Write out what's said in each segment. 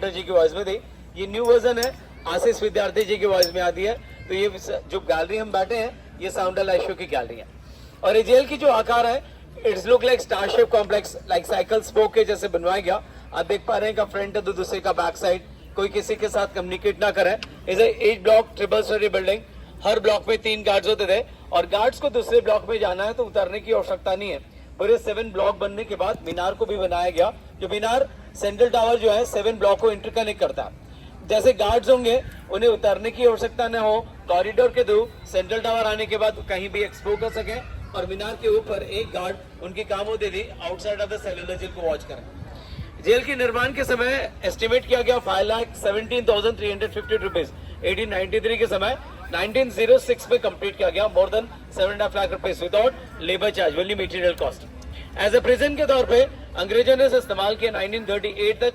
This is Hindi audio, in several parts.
जी की वॉइस में थी, ये न्यू वर्जन है, आशीष विद्यार्थी जी की वॉइस में आती है। तो ये जो गैलरी हम बैठे हैं, ये साउंड लाइव की गैलरी है। और ये जेल की जो आकार है, it's look like star shape complex, like cycle spoke के जैसे बनवाया गया। आप देख पा रहे हैं का फ्रंट है तो दूसरे का बैक साइड, कोई किसी के साथ कम्युनिकेट ना करे। Is a 8 block triple storey building. Her block में 3 गार्ड्स होते थे और गार्ड्स को दूसरे ब्लॉक में जाना है तो उतरने की आवश्यकता नहीं है। पूरे 7 ब्लॉक बनने के बाद मीनार को भी बनाया गया, जो मीनार सेंट्रल टावर जो है 7 ब्लॉक को इंटरकनेक्ट करता है। जैसे गार्ड्स होंगे उन्हें उतरने की आवश्यकता न हो, कॉरिडोर के थ्रू सेंट्रल टावर आने के बाद कहीं भी एक्सप्लोर कर सके। और मीनार के ऊपर एक गार्ड उनकी काम होती थी outside of the cellular jail को वॉच करें। जेल के निर्माण के समय एस्टिमेट किया गया 5,17,350 रुपीज 1893 के समय। 1906 में कंप्लीट किया गया, more than 7.5 lakh rupees without labour charge, only material cost. As a present के तौर पे अंग्रेजों ने इसे इस्तेमाल किया 1938 तक।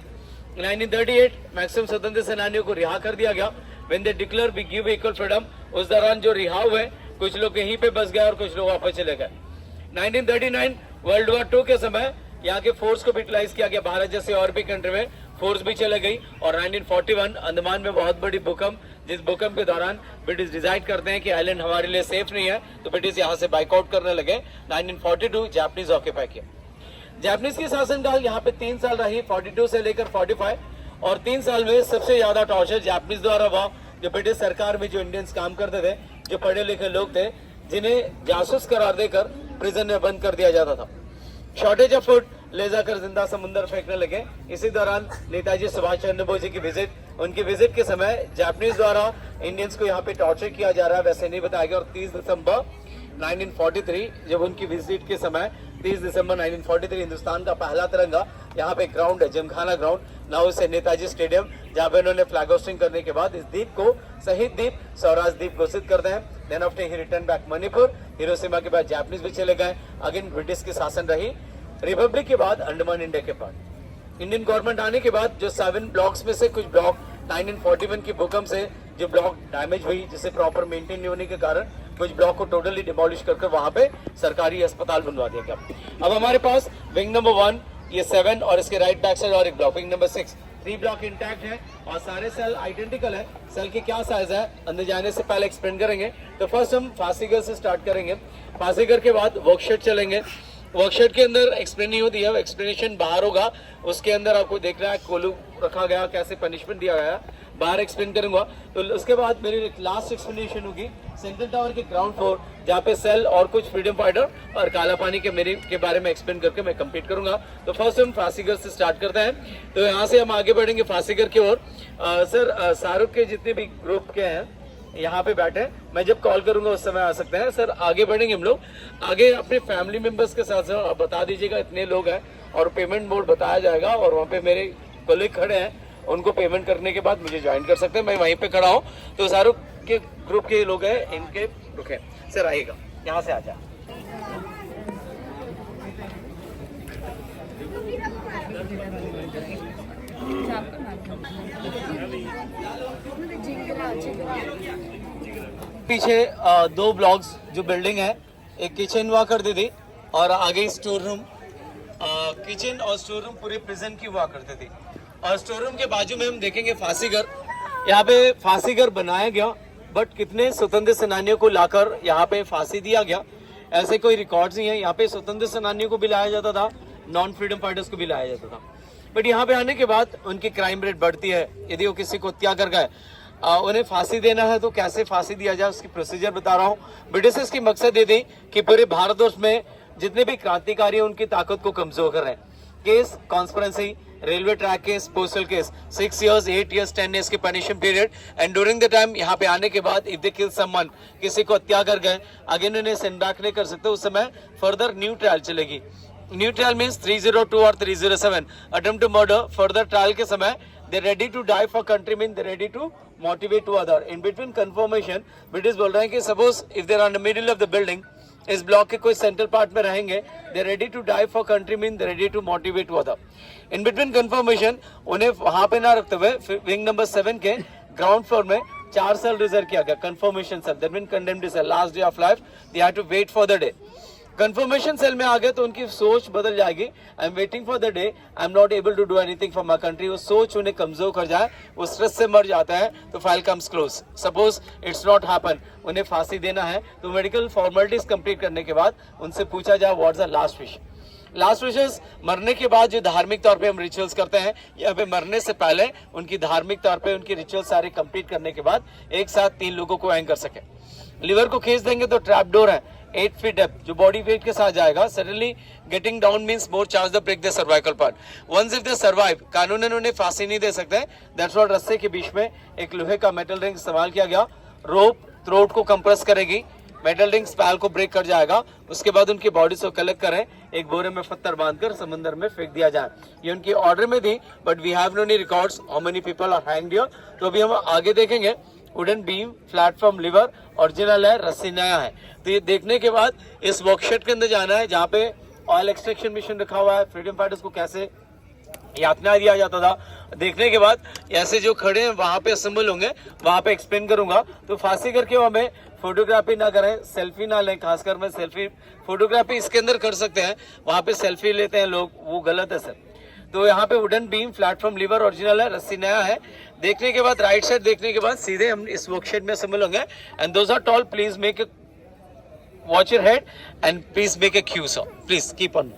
1938 मैक्सिमम स्वतंत्र सेनानियों को रिहा कर दिया गया। When they declare we give equal freedom, उस दौरान जो रिहा हुए कुछ लोग यहीं पे बस गए और कुछ लोग वापस चले गए। 1939 वर्ल्ड वॉर 2 के समय यहाँ के फोर्स को यूटिलाइज किया गया, भारत जैसे और भी कंट्री में फोर्स भी चले गई। और 1941 अंडमान में बहुत बड़ी भूकंप, जिस भूकंप के दौरान ब्रिटिश डिसाइड करते हैं कि आइलैंड हमारे लिए सेफ नहीं है, तो ब्रिटिश यहाँ से बाइकआउट करने लगे। 1942 जापानीज ऑक्यूपाई किया। जापानीज की शासनकाल यहाँ पे 3 साल रही, 42 से लेकर 45। और 3 साल में सबसे ज्यादा टॉर्चर जापानीज द्वारा हुआ। जो ब्रिटिश सरकार में जो इंडियंस काम करते थे, जो पढ़े लिखे लोग थे, जिन्हें जासूस करार देकर प्रिजन में बंद कर दिया जाता था। शॉर्टेज ऑफ फूड ले जाकर जिंदा समुद्र फेंकने लगे। इसी दौरान नेताजी सुभाष चंद्र बोस जी की विजिट, उनकी विजिट के समय जापानीज द्वारा इंडियंस को यहाँ पे टॉर्चर किया जा रहा है, वैसे नहीं बताया गया। और 30 दिसंबर 1943 जब उनकी विजिट के समय 30 दिसंबर 1943 हिंदुस्तान का पहला तिरंगा यहाँ पे ग्राउंड है, जिमखाना ग्राउंड, ना उसे नेताजी स्टेडियम, जहाँ पे उन्होंने फ्लैग होस्टिंग करने के बाद इस द्वीप को शहीद द्वीप, स्वराज द्वीप घोषित करते हैं। Then after he return back Manipur. Hiroshima के बाद जापानीज भी चले गए, अगेन ब्रिटिश की शासन रही। रिपब्लिक के बाद अंडमान इंडिया के पार्ट। इंडियन गवर्नमेंट आने के बाद जो 7 ब्लॉक्स में से कुछ ब्लॉक 1941 की भूकंप से जो ब्लॉक डैमेज हुई, जिसे प्रॉपर मेंटेन नहीं होने के कारण कुछ ब्लॉक को टोटली डिमोलिश करके वहां पे सरकारी अस्पताल बनवा दिया गया। अब हमारे पास विंग नंबर 1, ये 7 और इसके राइट बैक साइड और एक block, wing number 6, 3 block intact है और सारे सेल आइडेंटिकल है। सेल की क्या साइज है अंदर जाने से पहले एक्सप्लेन करेंगे। तो फर्स्ट हम फांसीगर से स्टार्ट करेंगे। फांसीगर के बाद वर्कशेड चलेंगे। वर्कशेड के अंदर एक्सप्लेन नहीं होती है, एक्सप्लेनेशन बाहर होगा। उसके अंदर आपको देख रहा है कोलू रखा गया, कैसे पनिशमेंट दिया गया, बाहर एक्सप्लेन करूंगा। तो उसके बाद मेरी लास्ट एक्सप्लेनेशन होगी सेंट्रल टावर के ग्राउंड फ्लोर, जहाँ पे सेल और कुछ फ्रीडम फाइटर और काला पानी के मेरे के बारे में एक्सप्लेन करके मैं कंप्लीट करूंगा। तो फर्स्ट हम फांसीगर से स्टार्ट करते हैं। तो यहाँ से हम आगे बढ़ेंगे फांसीगर की ओर। सर शाहरुख के जितने भी ग्रुप के हैं यहाँ पे बैठे, मैं जब कॉल करूंगा उस समय आ सकते हैं। सर आगे बढ़ेंगे हम लोग, आगे अपने फैमिली मेंबर्स के साथ साथ बता दीजिएगा इतने लोग हैं, और पेमेंट मोड बताया जाएगा। और वहाँ पे मेरे कलीग खड़े हैं, उनको पेमेंट करने के बाद मुझे ज्वाइन कर सकते हैं, मैं वहीं पे खड़ा हूँ। तो शाहरुख के ग्रुप के लोग हैं, इनके रुके। सर आइएगा, यहाँ से आ जाए। पीछे 2 ब्लॉक्स जो बिल्डिंग है, एक किचन हुआ करती थी और आगे स्टोर रूम। किचन और स्टोर रूम पूरे प्रिजन की हुआ करती थी। और स्टोर रूम के बाजू में हम देखेंगे फांसीगर। यहाँ पे फांसीगर बनाया गया, बट कितने स्वतंत्र सेनानियों को लाकर यहाँ पे फांसी दिया गया ऐसे कोई रिकॉर्ड्स नहीं है। यहाँ पे स्वतंत्र सेनानियों को भी लाया जाता था, नॉन फ्रीडम फाइटर्स को भी लाया जाता था। बट यहाँ पे आने के बाद उनकी क्राइम रेट बढ़ती है। यदि वो किसी को हत्या कर गए, उन्हें फांसी देना है तो कैसे फांसी दिया जाए उसकी प्रोसीजर बता रहा हूँ। ब्रिटिशर्स की मकसद ये थी कि पूरे भारतवर्ष में जितने भी क्रांतिकारी हैं उनकी ताकत को कमजोर कर रहे हैं। Case conspiracy, railway track case, postal case, 6 years, 8 years, 10 years के punishment period. And during the time यहाँ पे आने के बाद इफ दे किल समवन, किसी को हत्या कर गए, अगेन उन्हें सेंड बैक नहीं कर सकते। उस समय फर्दर न्यू ट्रायल चलेगी। न्यू ट्रायल मीन्स 302 और 307 attempt to murder. Further trial के समय they ready to die for country, mean they ready to motivate to other. In between confirmation British बोल रहे हैं कि suppose if there are in the middle of the building, इस ब्लॉक के कोई सेंट्रल पार्ट में रहेंगे, they ready to die for country, mean they ready to motivate to other. In between confirmation उन्हें वहां पे ना रखते हुए विंग नंबर 7 के ग्राउंड फ्लोर में 4 सेल रिजर्व किया गया, confirmation cell, that mean condemned cell. Last day of life they have to wait for the day. Confirmation cell में आ गए तो उनकी सोच बदल जाएगी। I am waiting for the day I am not able to do anything for my country. वो सोच उन्हें कमजोर कर जाए, वो स्ट्रेस से मर जाता है तो file comes close. Suppose it's not happen, उन्हें फांसी देना है तो मेडिकल फॉर्मेलिटीज कंप्लीट करने के बाद उनसे पूछा जाए what is the last wish. Last wishes मरने के बाद जो धार्मिक तौर पे हम रिचुअल्स करते हैं, या फिर मरने से पहले उनकी धार्मिक तौर पे उनकी रिचुअल सारे कंप्लीट करने के बाद एक साथ 3 लोगों को एंग कर सके। लिवर को खींच देंगे तो ट्रैप डोर है 8 फीट डेप्थ जो बॉडी वेट के साथ जाएगा। Suddenly getting down means more chance the break the cervical part. Once if they survive, कानूनन उन्हें फांसी नहीं दे सकते। दैट्स व्हाट रस्से के बीच में एक लोहे का मेटल रिंग इस्तेमाल किया गया। रोप थ्रोट को कंप्रेस करेगी, मेटल रिंग स्पैल को ब्रेक कर जाएगा। उसके बाद उनकी बॉडी को कलेक्ट करें, एक बोरे में पत्थर बांधकर समंदर में फेंक दिया जाए। ये उनकी ऑर्डर में थी, but we have no any records how many people are hanged here. तो अभी हम आगे देखेंगे। Wooden beam, platform, lever original है, रस्सी नया है। तो ये देखने के बाद इस वर्कशॉप के अंदर जाना है जहाँ पे ऑयल एक्सट्रैक्शन मशीन रखा हुआ है। फ्रीडम फाइटर्स को कैसे यातना दिया जाता था देखने के बाद ऐसे जो खड़े हैं वहां पे असेंबल होंगे, वहां पे एक्सप्लेन करूंगा। तो फांसी करके हमें फोटोग्राफी ना करें, सेल्फी ना लें। खासकर मैं सेल्फी फोटोग्राफी इसके अंदर कर सकते हैं, वहां पे सेल्फी लेते हैं लोग, वो गलत है सर। तो यहाँ पे wooden beam, platform, lever original है, रस्सी नया है। देखने के बाद राइट साइड देखने के बाद सीधे हम इस वर्कशॉप में असेंबल होंगे। And those are tall, please make watch your head and please make a queue so, please keep on.